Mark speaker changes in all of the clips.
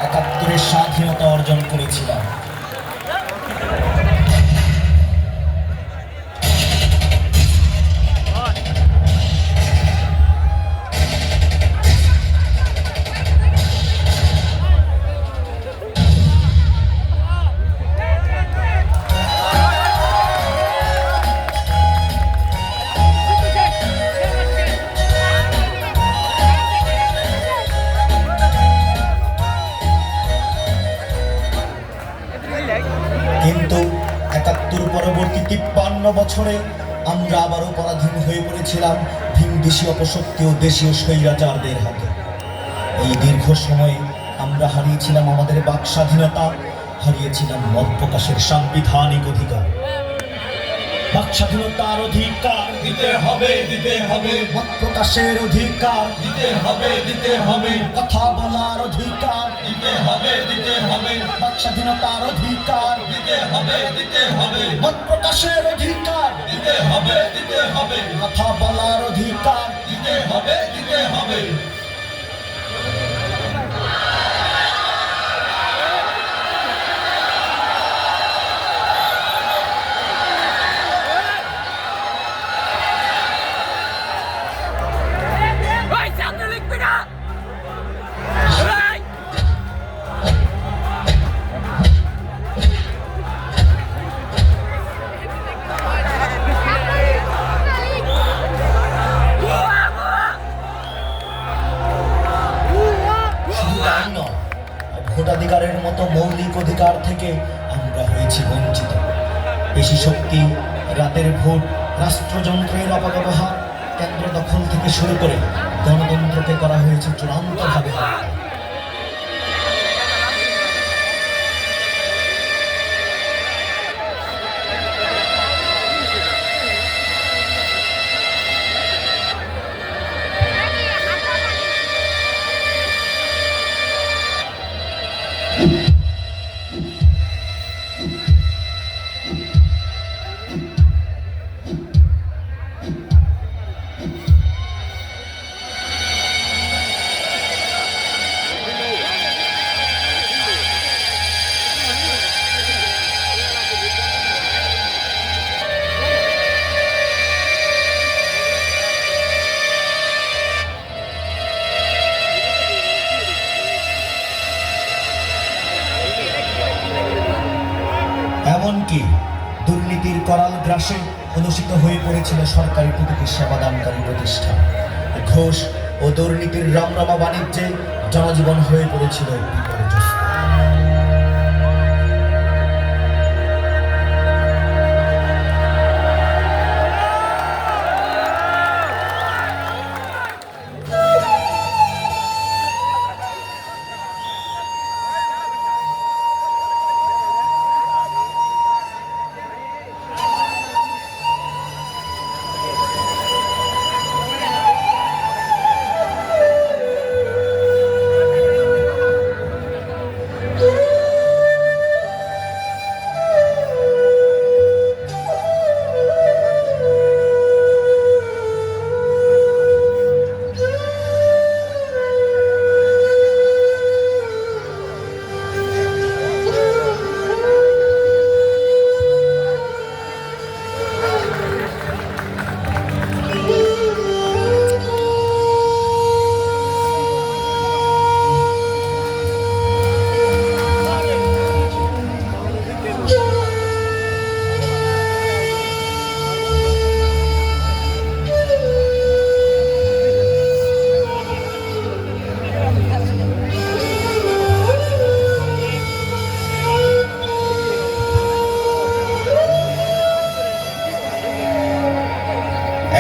Speaker 1: একাত্তরের স্বাধীনতা অর্জন করেছিলাম। কিন্তু ৭১ পরবর্তী ৫৩ বছরে আমরা আবারও পরাধীন হয়ে পড়েছিলাম ভিনদেশী অপশক্তি ও দেশীয় স্বৈরাচারদের হাতে। এই দীর্ঘ সময়ে আমরা হারিয়েছিলাম আমাদের বাক স্বাধীনতা, হারিয়েছিলাম মত প্রকাশের সাংবিধানিক অধিকার। বাক স্বাধীনতার অধিকার
Speaker 2: দিতে হবে, দিতে হবে,
Speaker 1: মত প্রকাশের অধিকার
Speaker 2: দিতে হবে, দিতে হবে,
Speaker 1: কথা বলার অধিকার
Speaker 2: দিতে হবে, দিতে হবে,
Speaker 1: বাক স্বাধীনতার অধিকার
Speaker 2: দিতে হবে, দিতে হবে,
Speaker 1: মত প্রকাশের অধিকার
Speaker 2: দিতে হবে, দিতে হবে,
Speaker 1: কথা বলার অধিকার
Speaker 2: দিতে হবে, দিতে হবে।
Speaker 1: ভোটাধিকারের মতো মৌলিক অধিকার থেকে আমরা হয়েছি বঞ্চিত। পেশি শক্তি, রাতের ভোট, রাষ্ট্রযন্ত্রের অপব্যবহার, কেন্দ্র দখল থেকে শুরু করে গণতন্ত্রকে করা হয়েছে চূড়ান্তভাবে হত্যা। এমনকি দুর্নীতির করাল গ্রাসে কলুষিত হয়ে পড়েছিল সরকারি প্রতিটি সেবাদানকারী প্রতিষ্ঠান। ঘোষ ও দুর্নীতির রমরমা বাণিজ্যে জনজীবন হয়ে পড়েছিল বিপর্যস্ত।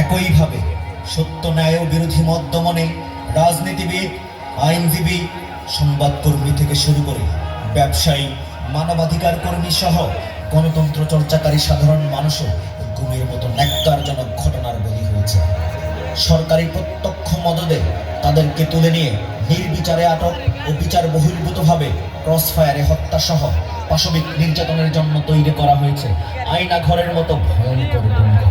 Speaker 1: একইভাবে সত্য ন্যায় ও বিরোধী মত দমনে রাজনীতিবিদ, আইনজীবী, সংবাদকর্মী থেকে শুরু করে ব্যবসায়ী, মানবাধিকার কর্মী সহ গণতন্ত্র চর্চাকারী সাধারণ মানুষও গুমের মতো ন্যাক্কারজনক ঘটনার বলি হয়েছে। সরকারি প্রত্যক্ষ মদদে তাদেরকে তুলে নিয়ে নির্বিচারে আটক ও বিচার বহির্ভূতভাবে ক্রসফায়ারে হত্যা সহ পাশবিক নির্যাতনের জন্য তৈরি করা হয়েছে আয়নাঘরের মতো ভয়ঙ্কর ভূমিকা।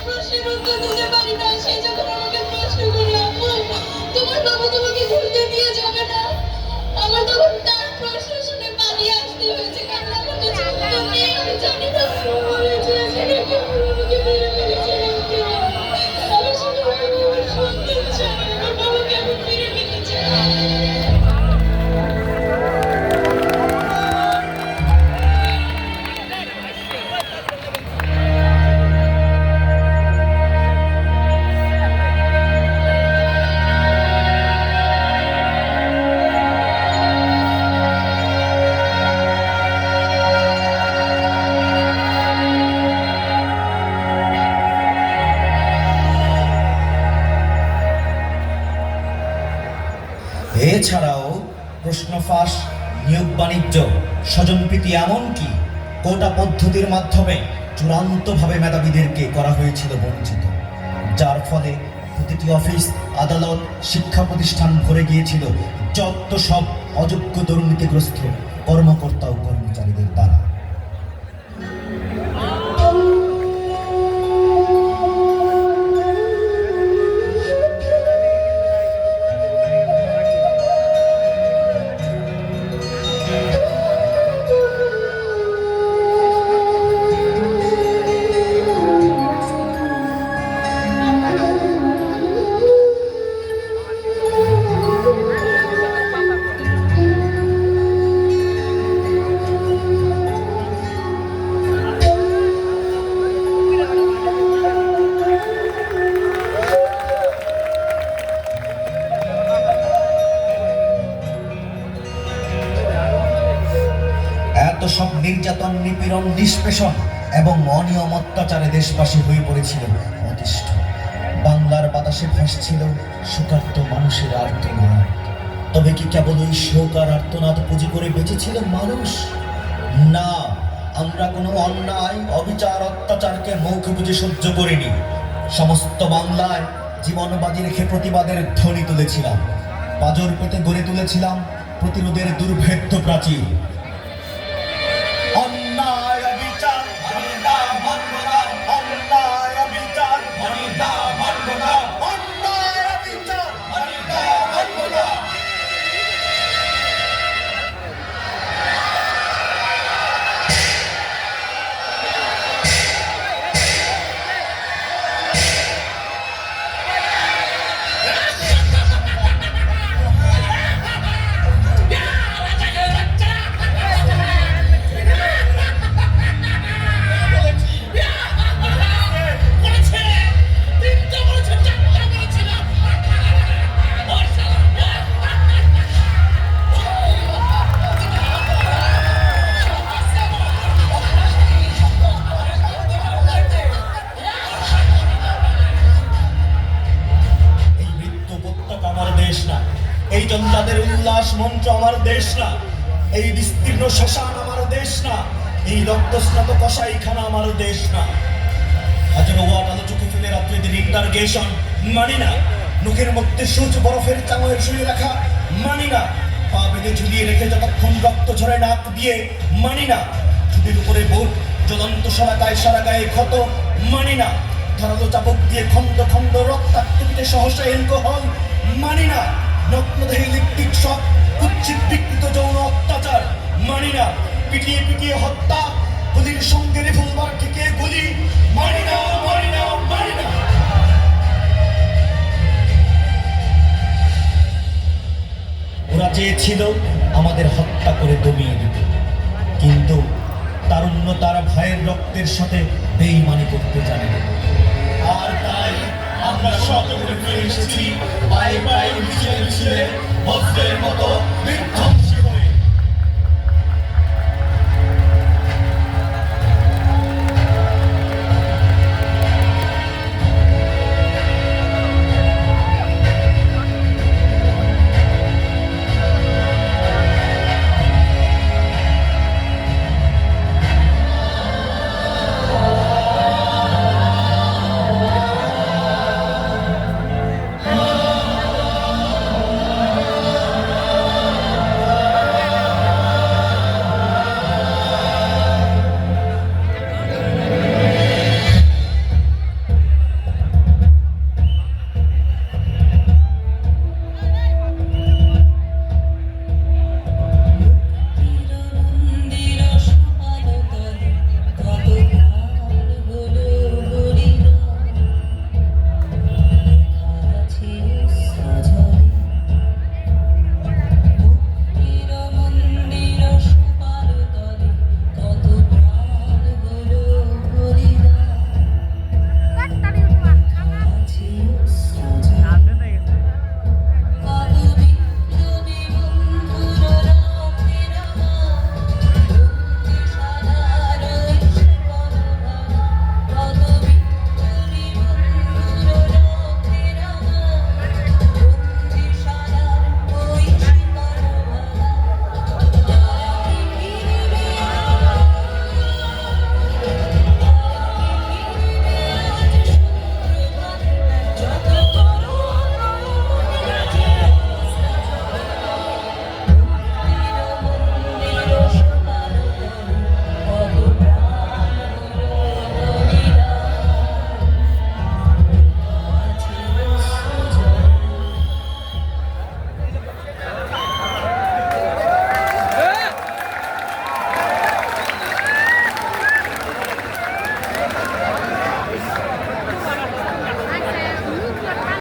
Speaker 3: প্রশ্নের উত্তর দিতে পারি না, সে যখন আমাকে প্রশ্ন করে, আম্মু তোমার বাবা তোমাকে ঘুরতে নিয়ে যাবে না, আমার তখন তার প্রশ্ন শুনে পালিয়ে আসতে হয়েছে, কারণ আমার কাছে উত্তর নেই। আমি জানি না হয়েছে, সেটা কেউ আমাকে মেরে ফেলেছে নাকি। আমি শুধু আমার সন্তান চাই, আমার বাবাকে আমি মেরে ফেলেছি।
Speaker 1: এছাড়াও প্রশ্ন ফাঁস, নিয়োগ বাণিজ্য, স্বজনপ্রীতি, এমনকি কোটা পদ্ধতির মাধ্যমে চূড়ান্তভাবে মেধাবীদেরকে করা হয়েছিল বঞ্চিত, যার ফলে প্রতিটি অফিস, আদালত, শিক্ষা প্রতিষ্ঠান ভরে গিয়েছিল যত সব অযোগ্য দুর্নীতিগ্রস্ত কর্মকর্তা ও কর্মচারীদের দ্বারা। এত সব নির্যাতন, নিপীড়ন, নিষ্পেষণ এবং অনিয়ম অত্যাচারে দেশবাসী হয়ে পড়েছিল অতিষ্ঠ। বাংলার বাতাসে ভাসছিল শোকার্ত মানুষের আর্তনাদ। তবে কি কেবল ওই শোক আর আর্তনাদ পুঁজি করে বেঁচেছিল মানুষ? না, আমরা কোনো অন্যায়, অবিচার, অত্যাচারকে মুখ বুজে সহ্য করিনি। সমস্ত বাংলায় জীবন বাজি রেখে প্রতিবাদের ধ্বনি তুলেছিলাম। পাজর পেতে গড়ে তুলেছিলাম প্রতিরোধের দুর্ভেদ্য প্রাচীর। অন্যায় অবিচার
Speaker 2: মানি না, মানব না,
Speaker 1: অন্যায় অবিচার
Speaker 2: মানি না, মানব না,
Speaker 1: অন্যায় অবিচার
Speaker 2: মানি না, মানব না।
Speaker 1: এই মৃত্যু উপত্যকা আমার দেশ না, এই জঞ্জাদের উল্লাস মঞ্চ আমার দেশ না, এই বিস্তীর্ণ শ্মশান আমার দেশ না, এই রক্তস্নাত কসাইখানা আমার দেশ না। হাজারো ওয়াট আলো চোখে ফেলে রাত্রে দিন ইন্টারগেশন মানি না। মুখের মধ্যে সূচ বরফের চাঙের শুয়ে রাখা মানি না। পা বেঁধে ঝুলিয়ে রেখে যতক্ষণ রক্ত ঝরে নাক দিয়ে মানি না। ছুটির উপরে বুট, জ্বলন্ত সারা গায়ে ক্ষত মানি না। ধারালো চাবুক দিয়ে খন্ড খন্ড রক্তাক্ত পিঠে সহসা অ্যালকোহল মানি না। নগ্নদেহে লিপটিক শক, কুৎসিত বিকৃত যৌন অত্যাচার মানি না। পিটিয়ে পিটিয়ে হত্যা, গুলির সঙ্গে রিভলভার থেকে গুলি মানি না, মানি না, মানি না। ওরা চেয়েছিল আমাদের হত্যা করে দমিয়ে দিতে, কিন্তু তারুণ্য তার ভাইয়ের রক্তের সাথে বেইমানি করতে জানে না। আর তাই আমরা সকলে ফিরে এসেছি পায়ে পায়ে মিছিলে মিছিলে বজ্রের মতো বৃদ্ধ